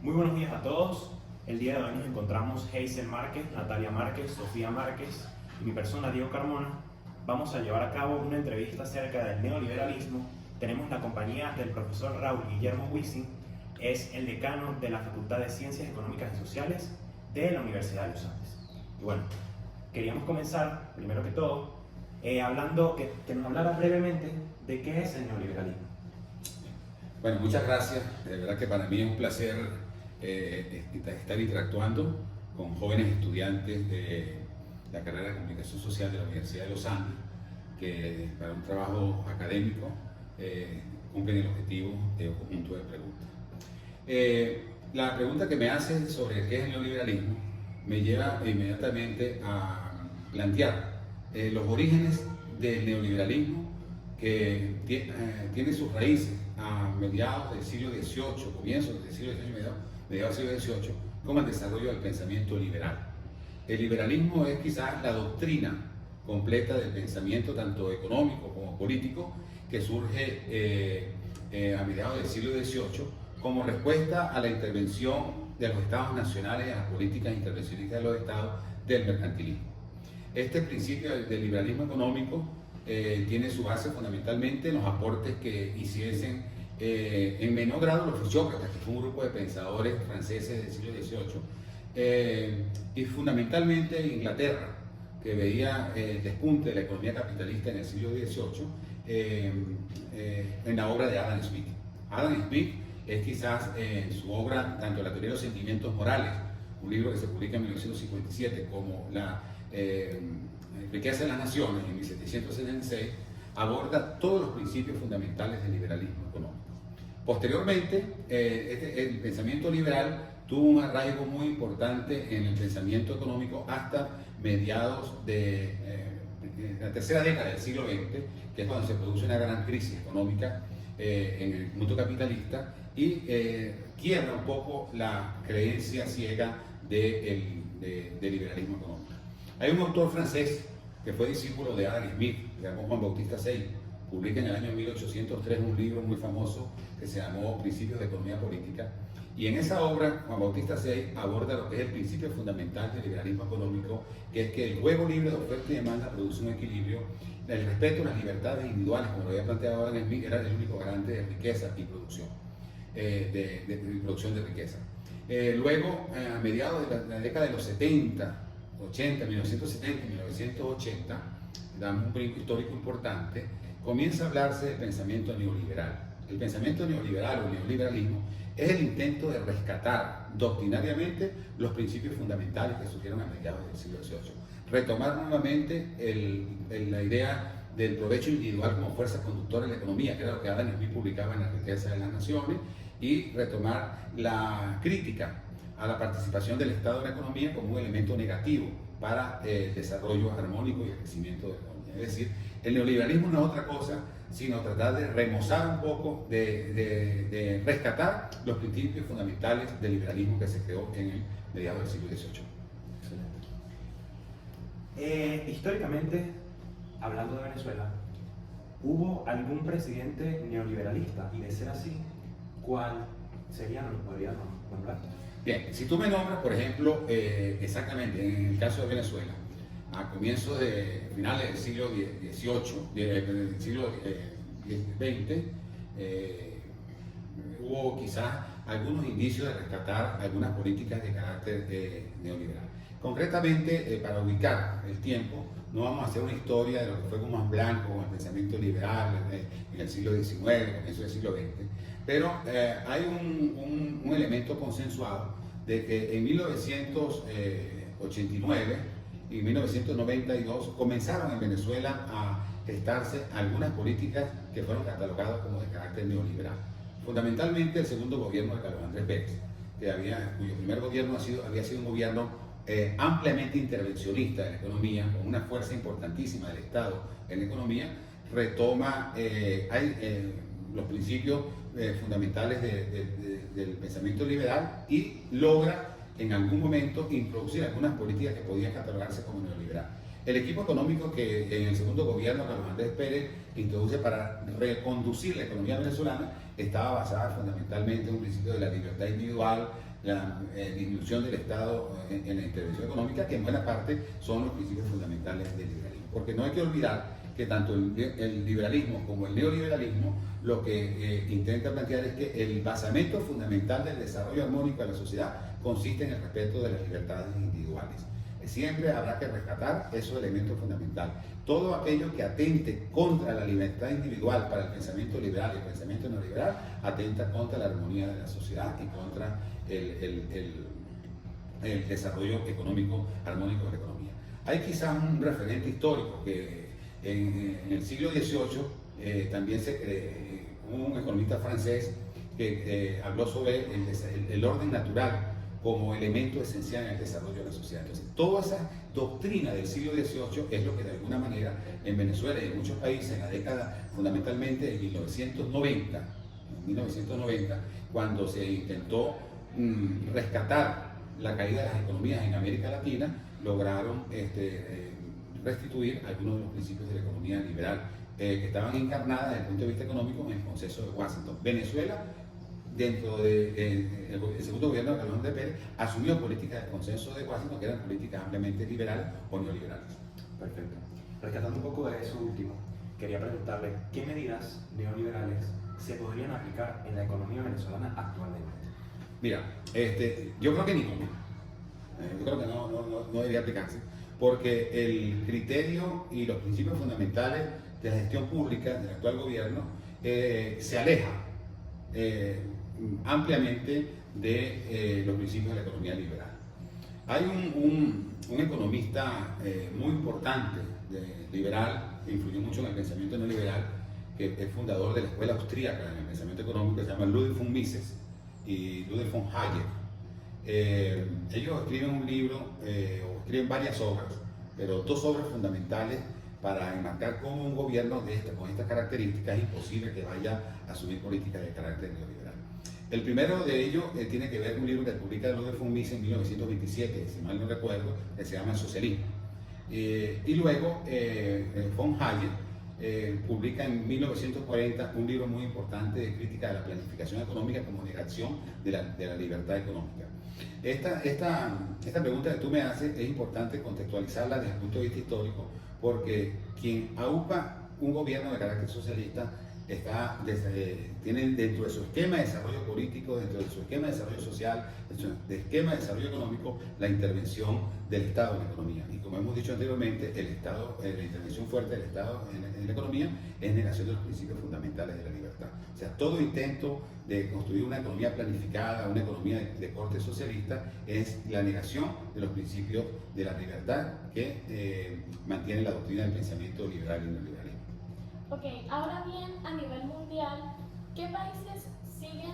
Muy buenos días a todos. El día de hoy nos encontramos Hazel Márquez, Natalia Márquez, Sofía Márquez y mi persona Diego Carmona. Vamos a llevar a cabo una entrevista acerca del neoliberalismo. Tenemos la compañía del profesor Raúl Guillermo Wisin, es el decano de la Facultad de Ciencias Económicas y Sociales de la Universidad de los Andes. Y bueno, queríamos comenzar, primero que todo, hablando, que nos hablara brevemente de qué es el neoliberalismo. Bueno, muchas gracias. De verdad que para mí es un placer estar interactuando con jóvenes estudiantes de la carrera de Comunicación Social de la Universidad de los Andes, que para un trabajo académico cumplen el objetivo de un conjunto de preguntas. La pregunta que me hace sobre qué es el neoliberalismo me lleva inmediatamente a plantear los orígenes del neoliberalismo, que tiene sus raíces a mediados del siglo XVIII, comienzos del siglo XVIII, mediados del siglo XVIII, como el desarrollo del pensamiento liberal. El liberalismo es quizás la doctrina completa del pensamiento tanto económico como político que surge a mediados del siglo XVIII como respuesta a la intervención de los estados nacionales, a las políticas intervencionistas de los estados del mercantilismo. Este principio del liberalismo económico tiene su base fundamentalmente en los aportes que hiciesen en menor grado los filósofos, que fue un grupo de pensadores franceses del siglo XVIII, y fundamentalmente Inglaterra, que veía el despunte de la economía capitalista en el siglo XVIII en la obra de Adam Smith. Adam Smith es quizás en su obra, tanto la teoría de los sentimientos morales, un libro que se publica en 1957, como la riqueza de las naciones en 1776, aborda todos los principios fundamentales del liberalismo económico. Posteriormente, el pensamiento liberal tuvo un arraigo muy importante en el pensamiento económico hasta mediados de la tercera década del siglo XX, que es cuando se produce una gran crisis económica en el mundo capitalista y quiebra un poco la creencia ciega del liberalismo económico. Hay un autor francés que fue discípulo de Adam Smith, que se llamó Juan Bautista Say, publica en el año 1803 un libro muy famoso que se llamó Principios de Economía Política, y en esa obra Juan Bautista Say aborda lo que es el principio fundamental del liberalismo económico, que es que el juego libre de oferta y demanda produce un equilibrio, el respeto a las libertades individuales, como lo había planteado Adam Smith, era el único garante de riqueza y producción, producción de riqueza. Luego, a mediados de la década de los 70, 80, 1970 y 1980, damos un brinco histórico importante, comienza a hablarse del pensamiento neoliberal. El pensamiento neoliberal o neoliberalismo es el intento de rescatar doctrinariamente los principios fundamentales que surgieron a mediados del siglo XVIII. Retomar nuevamente la idea del provecho individual como fuerza conductora de la economía, que era lo que Adam Smith publicaba en La riqueza de las naciones, y retomar la crítica a la participación del Estado en la economía como un elemento negativo para el desarrollo armónico y el crecimiento de la economía. Es decir, el neoliberalismo no es otra cosa sino tratar de remozar un poco, de rescatar los principios fundamentales del liberalismo que se creó en el mediados del siglo XVIII. Excelente. Históricamente, hablando de Venezuela, ¿hubo algún presidente neoliberalista? Y de ser así, ¿cuál sería? ¿Nos podría nombrar? Bien, si tú me nombras, por ejemplo, exactamente en el caso de Venezuela, a comienzos de finales del siglo XVIII, del siglo XX, hubo quizás algunos indicios de rescatar algunas políticas de carácter neoliberal. Concretamente, para ubicar el tiempo, no vamos a hacer una historia de lo que fue como más blanco, como el pensamiento liberal en el siglo XIX, comienzo del siglo XX, pero hay un elemento consensuado de que en 1989 y 1992 comenzaron en Venezuela a gestarse algunas políticas que fueron catalogadas como de carácter neoliberal. Fundamentalmente el segundo gobierno de Carlos Andrés Pérez, cuyo primer gobierno había sido un gobierno ampliamente intervencionista en la economía, con una fuerza importantísima del Estado en la economía, retoma los principios fundamentales del pensamiento liberal y logra en algún momento introducir algunas políticas que podían catalogarse como neoliberal. El equipo económico que en el segundo gobierno, Carlos Andrés Pérez, introduce para reconducir la economía venezolana, estaba basada fundamentalmente en un principio de la libertad individual, la disminución del Estado en la intervención económica, que en buena parte son los principios fundamentales del liberalismo. Porque no hay que olvidar que tanto el liberalismo como el neoliberalismo lo que intenta plantear es que el basamento fundamental del desarrollo armónico de la sociedad consiste en el respeto de las libertades individuales. Siempre habrá que rescatar esos elementos fundamentales. Todo aquello que atente contra la libertad individual para el pensamiento liberal y el pensamiento neoliberal atenta contra la armonía de la sociedad y contra el desarrollo económico armónico de la economía. Hay quizás un referente histórico que en el siglo XVIII también un economista francés que habló sobre el orden natural como elemento esencial en el desarrollo de la sociedad. Entonces, toda esa doctrina del siglo XVIII es lo que de alguna manera en Venezuela y en muchos países en la década fundamentalmente de 1990, cuando se intentó rescatar la caída de las economías en América Latina, lograron restituir algunos de los principios de la economía liberal que estaban encarnadas desde el punto de vista económico en el consenso de Washington. Venezuela, dentro del segundo gobierno de Carlos Andrés Pérez, asumió políticas de consenso de Washington que eran políticas ampliamente liberales o neoliberales. Perfecto. Rescatando un poco de eso último, quería preguntarle, ¿qué medidas neoliberales se podrían aplicar en la economía venezolana actualmente? Mira, yo creo que ninguna. Yo creo que no debería aplicarse, porque el criterio y los principios fundamentales de la gestión pública del actual gobierno se aleja ampliamente de los principios de la economía liberal. Hay un economista muy importante liberal que influyó mucho en el pensamiento neoliberal, que es fundador de la escuela austríaca en el pensamiento económico, que se llama Ludwig von Mises y Ludwig von Hayek. Ellos escriben un libro, o escriben varias obras, pero dos obras fundamentales para enmarcar cómo un gobierno con estas características es imposible que vaya a asumir políticas de carácter neoliberal. El primero de ellos tiene que ver con un libro que publica Ludwig von Mises en 1927, si mal no recuerdo, que se llama El socialismo. Y luego von Hayek publica en 1940 un libro muy importante de crítica de la planificación económica como negación de la libertad económica. Esta pregunta que tú me haces es importante contextualizarla desde el punto de vista histórico, porque quien aupa un gobierno de carácter socialista tiene dentro de su esquema de desarrollo político, dentro de su esquema de desarrollo social, dentro del esquema de desarrollo económico, la intervención del Estado en la economía. Y como hemos dicho anteriormente, la intervención fuerte del Estado en la economía es negación de los principios fundamentales de la libertad. O sea, todo intento de construir una economía planificada, una economía de corte socialista, es la negación de los principios de la libertad que mantiene la doctrina del pensamiento liberal y neoliberal. Ok, ahora bien, a nivel mundial, ¿qué países siguen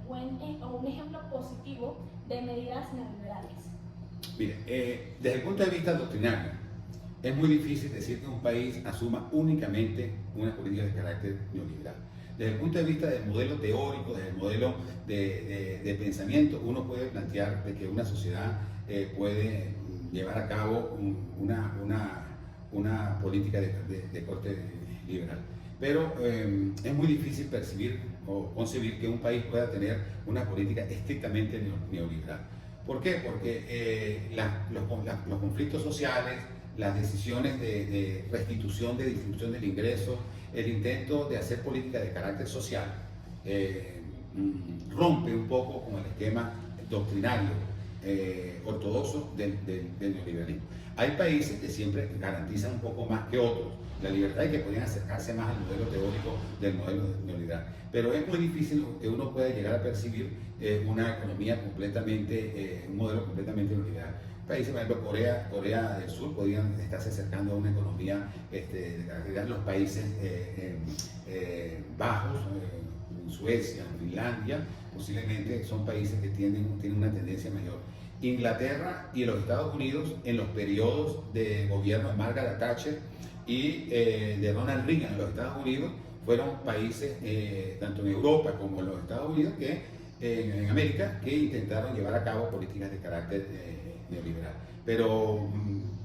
un ejemplo positivo de medidas neoliberales? Mire, desde el punto de vista doctrinario, es muy difícil decir que un país asuma únicamente una política de carácter neoliberal. Desde el punto de vista del modelo teórico, desde el modelo de pensamiento, uno puede plantear de que una sociedad puede llevar a cabo una política de corte liberal. Pero es muy difícil percibir o concebir que un país pueda tener una política estrictamente neoliberal. ¿Por qué? Porque los conflictos sociales, las decisiones de restitución, de distribución del ingreso, el intento de hacer política de carácter social rompe un poco con el esquema doctrinario ortodoxo del neoliberalismo. Hay países que siempre garantizan un poco más que otros la libertad y que podrían acercarse más al modelo teórico del modelo neoliberal. Pero es muy difícil que uno pueda llegar a percibir una economía completamente, un modelo completamente neoliberal. Países, por ejemplo, Corea del Sur podrían estarse acercando a una economía de carácter, los Países Bajos, Suecia, Finlandia, posiblemente son países que tienen una tendencia mayor. Inglaterra y los Estados Unidos, en los periodos de gobierno de Margaret Thatcher y de Ronald Reagan en los Estados Unidos, fueron países, tanto en Europa como en los Estados Unidos, en América, que intentaron llevar a cabo políticas de carácter neoliberal. Pero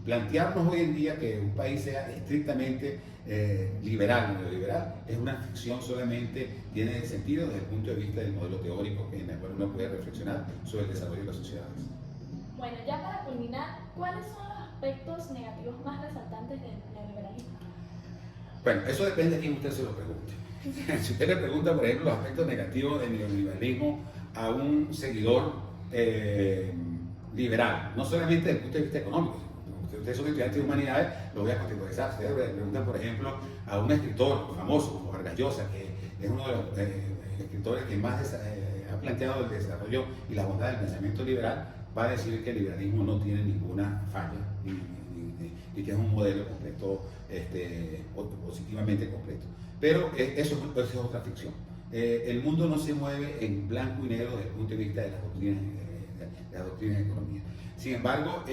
plantearnos hoy en día que un país sea estrictamente liberal o neoliberal es una ficción, solamente tiene sentido desde el punto de vista del modelo teórico en el cual uno puede reflexionar sobre el desarrollo de las sociedades. Bueno, ya para culminar, ¿cuáles son los aspectos negativos más resaltantes del neoliberalismo? Bueno, eso depende de quién usted se lo pregunte. Si usted le pregunta, por ejemplo, los aspectos negativos del neoliberalismo a un seguidor liberal, no solamente desde el punto de vista económico, ustedes son estudiantes de humanidades, lo voy a contextualizar. Ustedes le preguntan, por ejemplo, a un escritor famoso como Vargas Llosa, que es uno de los escritores que más ha planteado el desarrollo y la bondad del pensamiento liberal, va a decir que el liberalismo no tiene ninguna falla y que es un modelo completo, positivamente completo. Pero eso es otra ficción. El mundo no se mueve en blanco y negro desde el punto de vista de las doctrinas de economía. Sin embargo,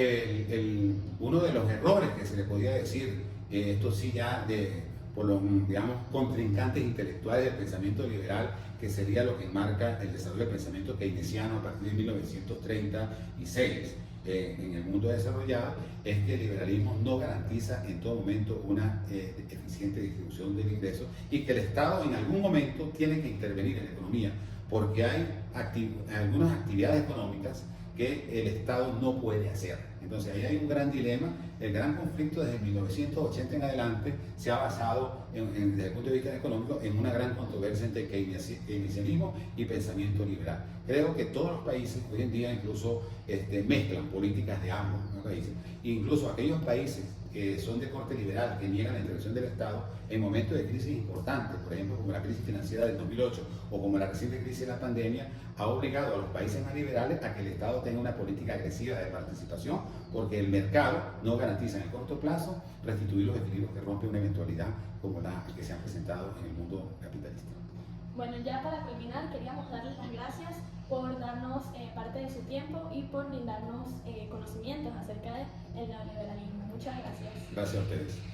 uno de los errores que se le podía decir, esto sí ya por los, digamos, contrincantes intelectuales del pensamiento liberal, que sería lo que enmarca el desarrollo del pensamiento keynesiano a partir de 1936 en el mundo desarrollado, es que el liberalismo no garantiza en todo momento una eficiente distribución del ingreso y que el Estado en algún momento tiene que intervenir en la economía, porque hay algunas actividades económicas que el Estado no puede hacer. Entonces ahí hay un gran dilema. El gran conflicto desde 1980 en adelante se ha basado, desde el punto de vista económico, en una gran controversia entre keynesianismo y pensamiento liberal. Creo que todos los países hoy en día incluso mezclan políticas de ambos países. Incluso aquellos países que son de corte liberal, que niegan la intervención del Estado en momentos de crisis importantes, por ejemplo como la crisis financiera del 2008 o como la reciente crisis de la pandemia, ha obligado a los países más liberales a que el Estado tenga una política agresiva de participación, porque el mercado no garantiza en el corto plazo restituir los equilibrios que rompe una eventualidad como la que se ha presentado en el mundo capitalista. Bueno, ya para culminar, queríamos darles las gracias por darnos parte de su tiempo y por brindarnos conocimientos acerca del neoliberalismo. Muchas gracias. Gracias a ustedes.